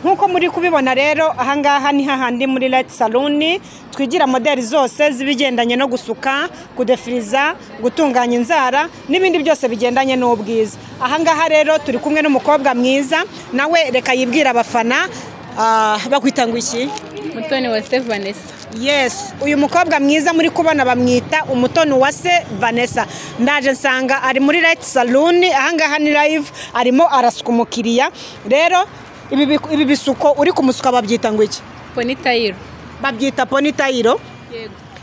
nkuko muri kubibona rero ahangaha ni hahandi muri Light Salon twigira modeli zose zibigendanye no gusuka, kudefiriza, gutunganya inzara n'ibindi byose bigendanye n'ubwiza. Ahangaha rero turi kumwe n'umukobwa mwiza, nawe reka yibwira abafana bakwitanga iki? Mutoni Uwase Vanessa. Yes, uyu mukobwa mwiza muri kubona bamwita Umutoni Uwase Vanessa. Ndaje nsanga ari muri Light Salon, ahangaha ni live, arimo arasuka umukiriya. Rero ibi bisuko uri kumusuka babyita ngo iki? Ponytail. Babyita ponytail? Yego.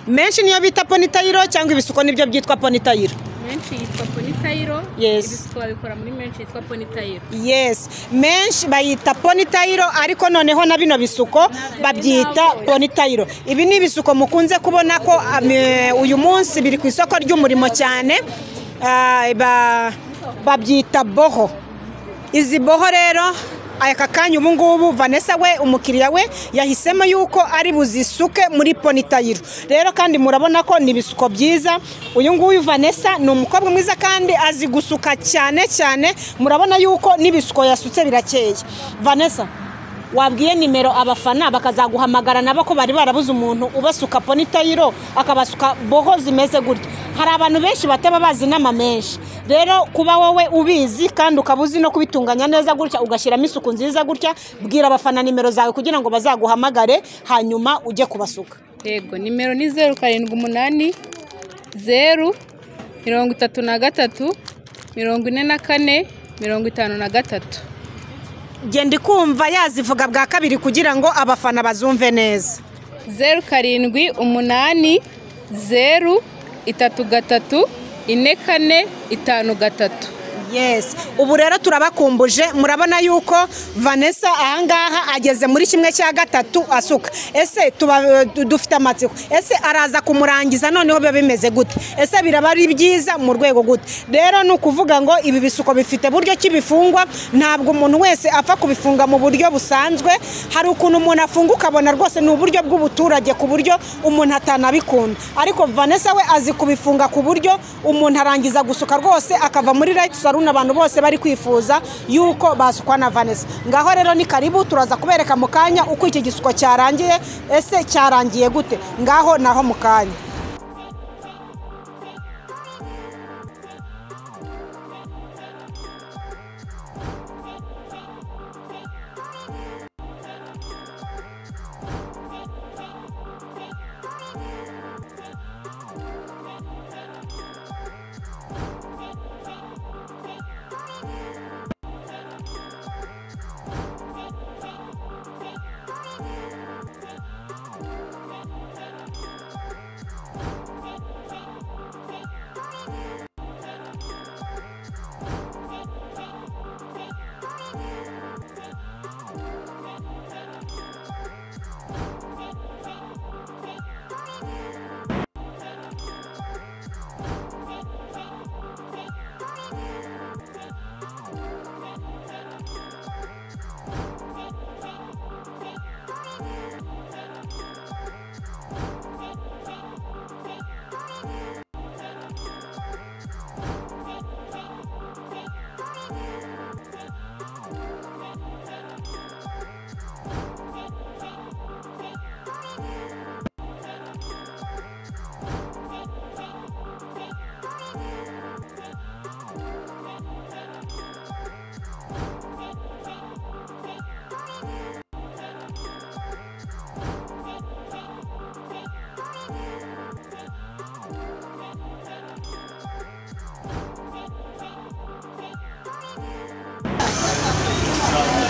Menshi niyo bita ponytail cyangwa ibisuko nibyo byitwa ponytail? Menshi yitwa ponytail. Yes. Ibisuko babikora muri menshi yitwa ponytail. Yes, menshi bayita ponytail ariko noneho na bino bisuko babyita ponytail. Ibi ni ibisuko mukunze kubona ko uyu munsi biri ku isoko ry'umurimo cyane, babyita boho. Izi boho rero aka kanya ubu ngubu Vanessa we umukiriya we yahisemo yuko ari buzisuke muri ponytail. Rero kandi murabona ko ni bisuko byiza. Uyu nguyu Vanessa ni umukobwa mwiza kandi azi gusuka cyane cyane. Murabona yuko nibisuko yasutse birakeye. Vanessa, wabwiye nimero abafana bakazaguhamagara nabo ko bari barabuze umuntu ubasuka ponytail akabasuka boho zimeze gutya. Hari abantu benshi bataba bazi nama menshi. Rero kuba wowe ubizi kandi ukabuzi no kubitunganya neza gutya ugashyiramo isuku nziza gutya, bwira abafana nimero zawe kugira ngo bazaguhamagare hanyuma ujye kubasuka. Yego, nimero ni 0788 0 33 44 53. Genda kumva yazivuga bwa kabiri kugira ngo abafana bazumve neza. 0788 0 33 44 53. Yes, ubu rero turabakumbuje, murabona yuko Vanessa ahangaha ageze muri kimwe cya gatatu asuka. Ese dufite amatsiko, ese araza kumurangiza noneho biba bimeze gute? Ese biraba ari byiza mu rwego gute? Rero nukuvuga ngo ibi bisuko bifite buryo kibifungwa, ntabwo umuntu wese apfa kubifunga mu buryo busanzwe. Hari ukuntu umuntu afunga ukabona rwose ni uburyo bw'ubuturage ku buryo umuntu atanabikunda, ariko Vanessa we azi kubifunga ku buryo umuntu arangiza gusuka rwose akava muri Light Salon abantu bose bari kwifuza yuko basukwa na Vanessa. Ngaho rero ni karibu, turaza kubereka mu kanya uko iki gisuko cyarangiye. Ese cyarangiye gute? Ngaho naho mu kanya.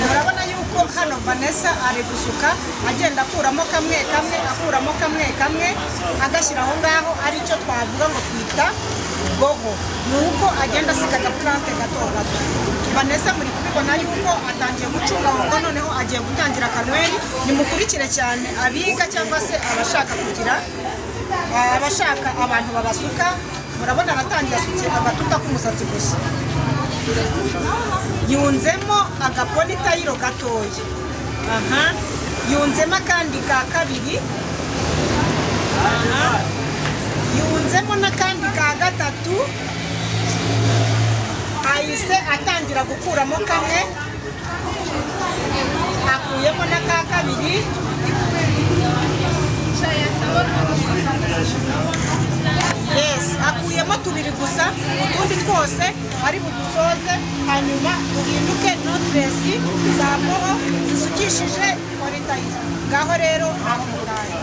Murabona yuko hano Vanessa ari gusuka agenda akuramo kamwe agashyira aho ngaho, ari cyo twavuga ngo twita boho. Nuko agenda asiga agaplante gato. Vanessa muri kubibona yuko atangiye gucunga ngo noneho agiye gutangira kanweri. Nimukurikire cyane abiga cyangwa se abashaka kugira abashaka abantu babasuka. Murabona aratangiye asutse agatuta k'umusatsi gusa, yunzemo agaponytail gatoya. Yunzemo kandi ka kabiri. Yunzemo n'akandi ka gatatu. Ahise atangira gukuramo kamwe, akuyemo Yes, akuyemo tubiri gusa, utundi twose ari budusoze, hanyuma uhinduke notresi za boho zisukishije politayiro. Ngaho rero aho muraye.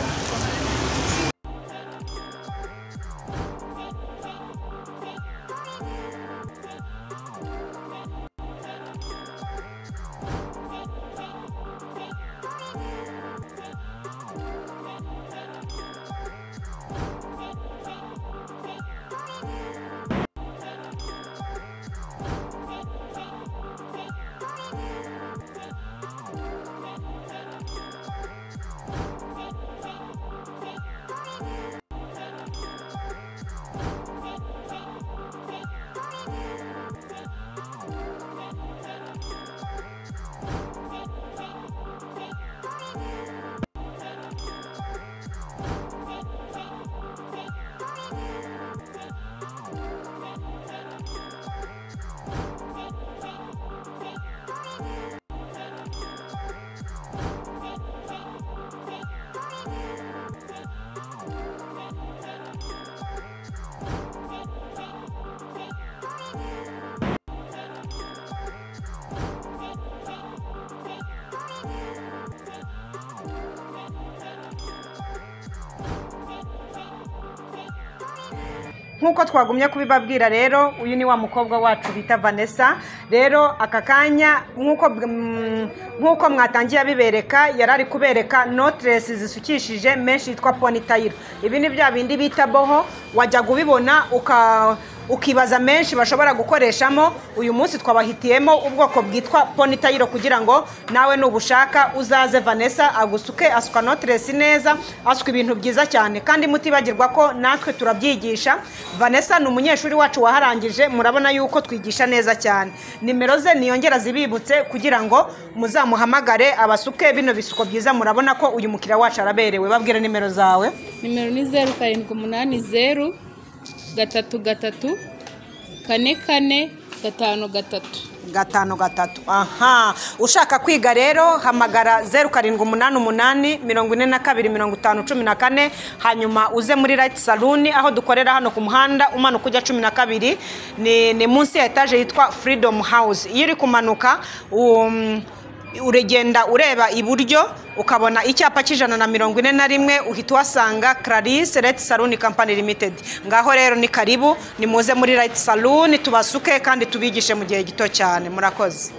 Nkuko twagumye kubibabwira rero uyu ni wa mukobwa wacu bita Vanessa. Rero aka kanya nkuko mwatangiye bibereka yarari kubereka notress zisukishije menshi yitwa ponytail. Ibi ni bya bindi bita boho wajya kubibona ukibaza menshi bashobora gukoreshamo. Uyu munsi twabahitiyemo ubwoko bwitwa ponytail kugira ngo nawe nubushaka uzaze Vanessa agusuke asuka notress neza, asuka ibintu byiza cyane kandi mutibagirwa ko natwe turabyigisha. Vanessa ni umunyeshuri wacu waharangije, murabona yuko twigisha neza cyane. Nimero ze niyongera zibibutse kugira ngo muzamuhamagare abasuke bino bisuko byiza. Murabona ko uyu mukira wacu araberewe. Babwire nimero zawe. Nimero ni 0780 3 3 4 5 aha. Ushaka kwiga rero hamagara 0788 42 5014 hanyuma uze muri Light Saloon aho dukorera hano ku muhanda umanuka ujya 12 ni munsi ya etage yitwa Freedom House. Iyo uri kumanuka uragenda ureba iburyo ukabona icyapa cy'J141 uhita wasanga Clarisse Light Saloon Company Limited. Ngaho rero ni karibu, ni muze muri Light Saloon tubasuke kandi tubigishe mu gihe gito cyane. Murakoze.